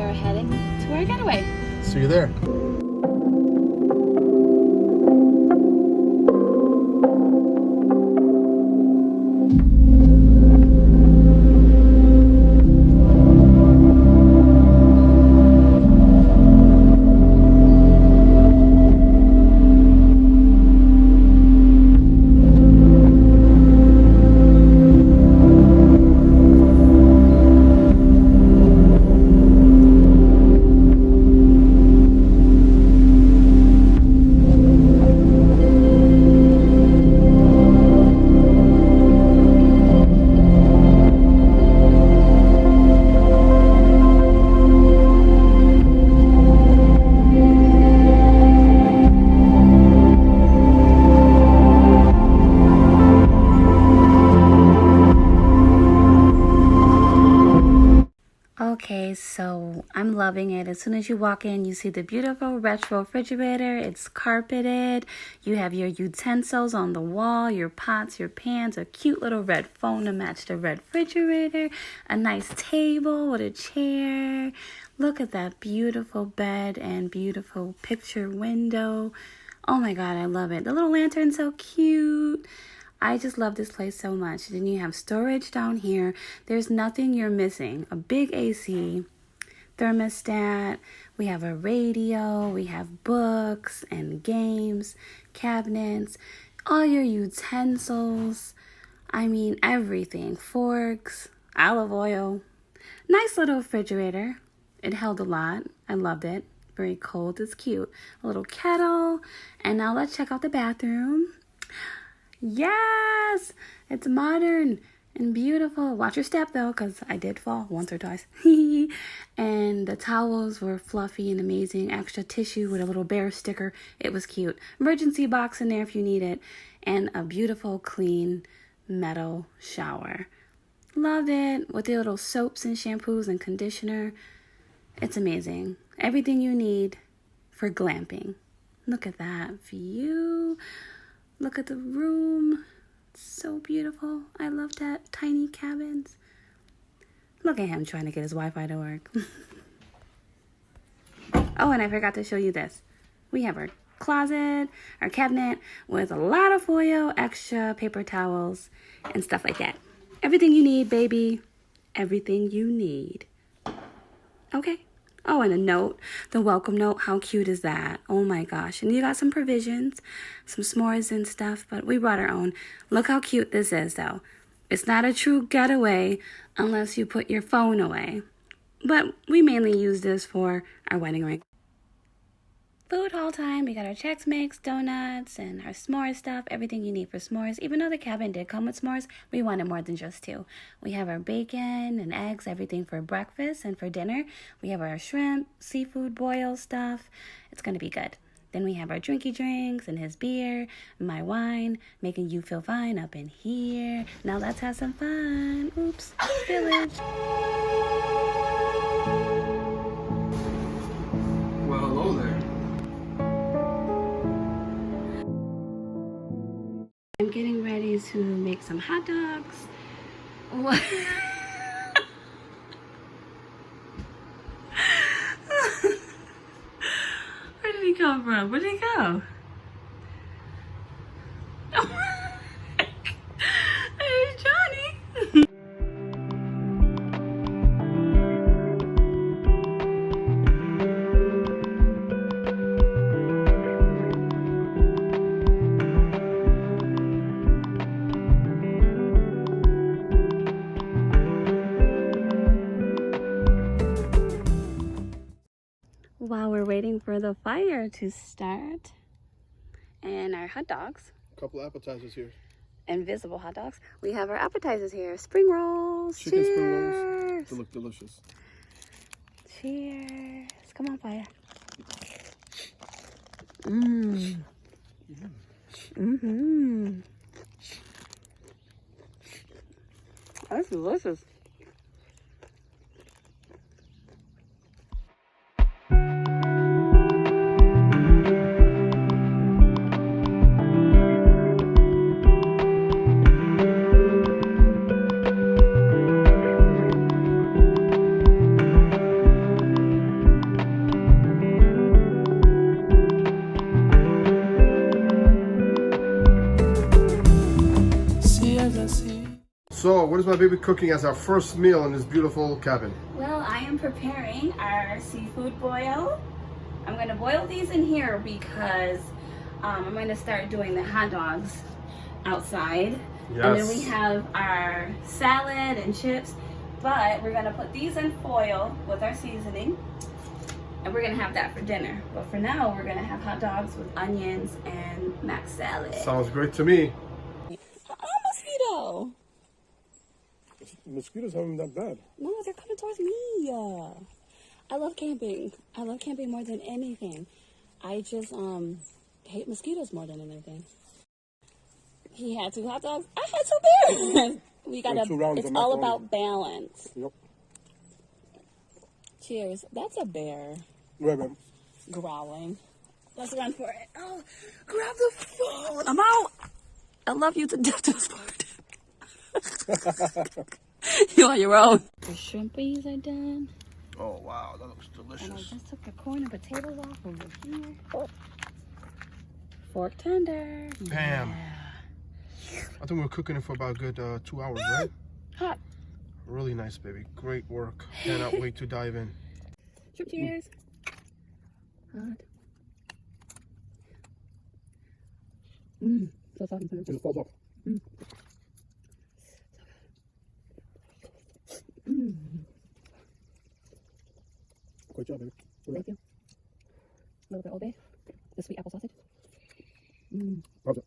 are heading to our getaway. See you there. Okay, so I'm loving it. As soon as you walk in, you see the beautiful retro refrigerator. It's carpeted. You have your utensils on the wall, your pots, your pans, a cute little red phone to match the red refrigerator, a nice table with a chair. Look at that beautiful bed and beautiful picture window. Oh my God, I love it. The little lantern's so cute. I just love this place so much. Then you have storage down here. There's nothing you're missing. A big AC, thermostat. We have a radio. We have books and games, cabinets, all your utensils. I mean, everything. Forks, olive oil. Nice little refrigerator. It held a lot. I loved it. Very cold. It's cute. A little kettle. And now let's check out the bathroom. Yes, it's modern and beautiful. Watch your step though, because I did fall once or twice. And the towels were fluffy and amazing. Extra tissue with a little bear sticker. It was cute. Emergency box in there if you need it. And a beautiful clean metal shower. Love it. With the little soaps and shampoos and conditioner. It's amazing. Everything you need for glamping. Look at that view. Look at the room. It's so beautiful. I love that. Tiny cabins. Look at him trying to get his Wi-Fi to work. Oh, and I forgot to show you this. We have our closet, our cabinet with a lot of foil, extra paper towels, and stuff like that. Everything you need, baby. Everything you need. Okay. Oh, and a note, the welcome note, how cute is that? Oh my gosh. And you got some provisions, some s'mores and stuff, but we brought our own. Look how cute this is, though. It's not a true getaway unless you put your phone away. But we mainly use this for our wedding ring. Food haul time. We got our Chex Mix, donuts, and our s'mores stuff. Everything you need for s'mores. Even though the cabin did come with s'mores, we wanted more than just two. We have our bacon and eggs, everything for breakfast and for dinner. We have our shrimp, seafood boil stuff. It's going to be good. Then we have our drinky drinks and his beer, my wine, making you feel fine up in here. Now let's have some fun. Oops, spillage. Well, hello there. I'm getting ready to make some hot dogs. What? Where did he come from? Where did he go? There's Johnny. While we're waiting for the fire to start and our hot dogs, A couple appetizers here. invisible hot dogs, we have our appetizers here. Spring rolls. Chicken Cheers. spring rolls. They look delicious. Cheers. Come on, fire. Mmm. Mm-hmm. That's delicious. So, what is my baby cooking as our first meal in this beautiful cabin? Well, I am preparing our seafood boil. I'm going to boil these in here because I'm going to start doing the hot dogs outside. Yes. And then we have our salad and chips, but we're going to put these in foil with our seasoning, and we're going to have that for dinner. But for now, we're going to have hot dogs with onions and mac salad. Sounds great to me. Mosquito! Mosquitoes haven't been that bad. No, they're coming towards me. I love camping. I love camping more than anything. I just hate mosquitoes more than anything. He had 2 hot dogs. I had 2 beers. We got it's all about balance. Yep. Cheers. That's a bear. Right, man. Growling. Let's run for it. Oh, grab the phone. I'm out. I love you to death to this part. You're on your own. The shrimpies are done. Oh, wow. That looks delicious. And I just took the corn and potatoes off over here. Fork tender. Bam. Yeah. I think we were cooking it for about a good 2 hours, right? Hot. Really nice, baby. Great work. Cannot wait to dive in. Shrimp cheers. Hot. So soft and tender. It just falls off. Great job, baby. Thank you. A little bit Old Bay. The sweet apple sausage. How's it?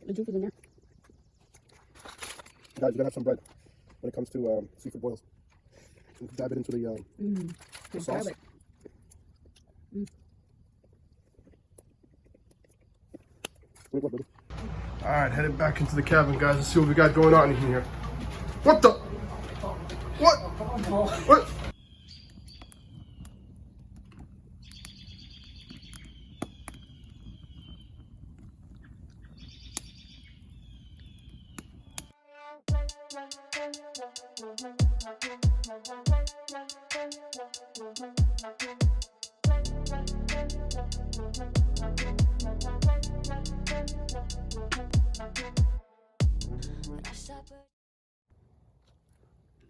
The juice is in there. Guys, you gotta have some bread when it comes to seafood boils. You can dab it into the sauce. Garlic. Wait, what, baby? All right, headed back into the cabin, guys. Let's see what we got going on in here. What the? What? What?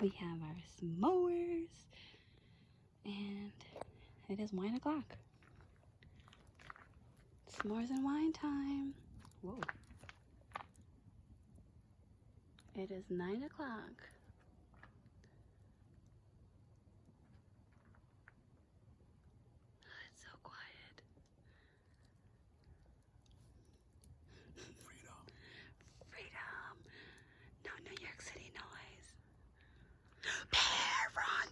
We have our s'mores, and it is wine o'clock. S'mores and wine time. Whoa. It is 9 o'clock. It's so quiet. Freedom. Freedom. No New York City noise. Bear, run.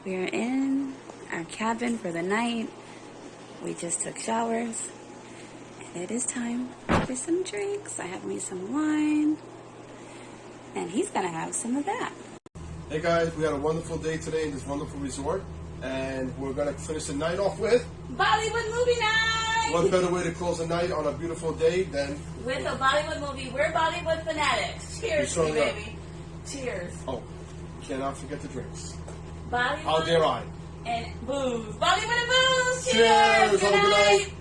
We are in our cabin for the night. We just took showers, and it is time for some drinks. I have me some wine, and he's gonna have some of that. Hey guys, we had a wonderful day today in this wonderful resort, and we're gonna finish the night off with Bollywood movie night! what better way to close the night on a beautiful day than With a Bollywood movie. We're Bollywood fanatics. Cheers, You me, certainly are. baby. Cheers. oh, cannot forget the drinks. Bollywood How dare I? and booze. Bollywood and booze. Cheers. Cheers. Good Have a good night. night.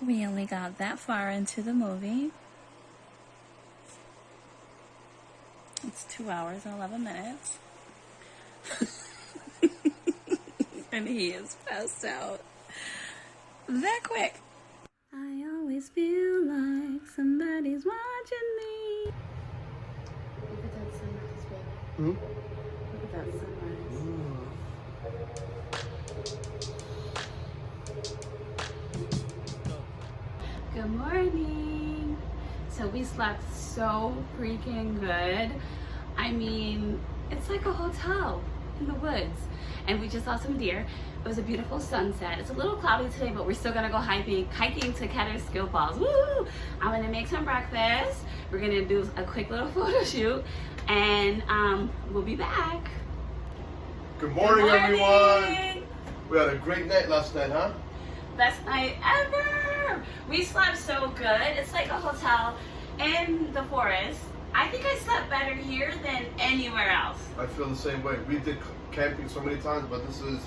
We only got that far into the movie. It's 2 hours and 11 minutes. And he is passed out that quick. I always feel like somebody's watching me. Look at that sunrise, baby. Look at that sunrise. Good morning. So we slept so freaking good. I mean, it's like a hotel in the woods. And we just saw some deer. It was a beautiful sunset. It's a little cloudy today, but we're still gonna go hiking to Catskills Falls. Woo! I'm gonna make some breakfast. We're gonna do a quick little photo shoot. And we'll be back. Good morning, Good morning. everyone. We had a great night last night, huh? Best night ever. We slept so good. It's like a hotel in the forest. I think I slept better here than anywhere else. I feel the same way. We did camping so many times, but this is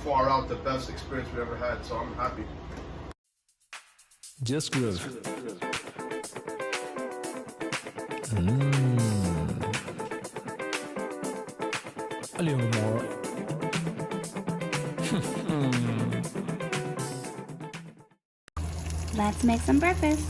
far out the best experience we ever had, so I'm happy. Just groove. A little more. Let's make some breakfast.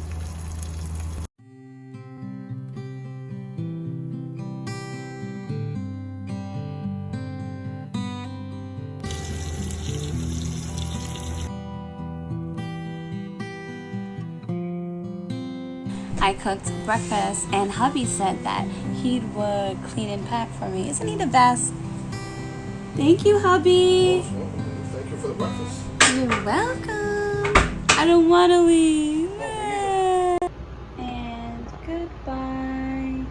I cooked breakfast and hubby said that he would clean and pack for me. Isn't he the best? Thank you, hubby. Thank you for the breakfast. You're welcome. I don't want to leave. And goodbye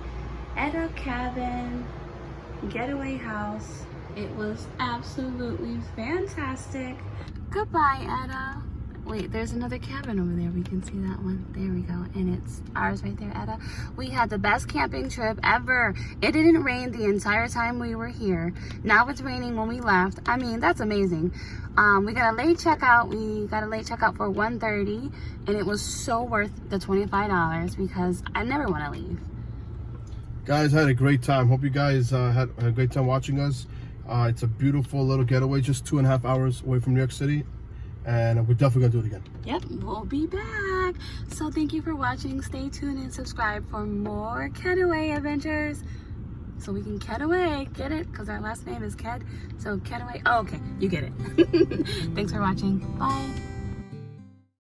at our cabin, getaway house. It was absolutely fantastic. Goodbye, Etta. Wait, there's another cabin over there. We can see that one. There we go. And it's ours right there, Etta. We had the best camping trip ever. It didn't rain the entire time we were here. Now it's raining when we left. I mean, that's amazing. We got a late checkout. We got a late checkout for 1:30, and it was so worth the $25 because I never want to leave. Guys, I had a great time. Hope you guys had a great time watching us. It's a beautiful little getaway, just 2.5 hours away from New York City. And we're definitely gonna do it again. Yep, we'll be back. So thank you for watching. Stay tuned and subscribe for more Khed-Away adventures. So we can Khed-Away, get it? Because our last name is Khed. So Khed-Away. Oh, okay, you get it. Thanks for watching. Bye.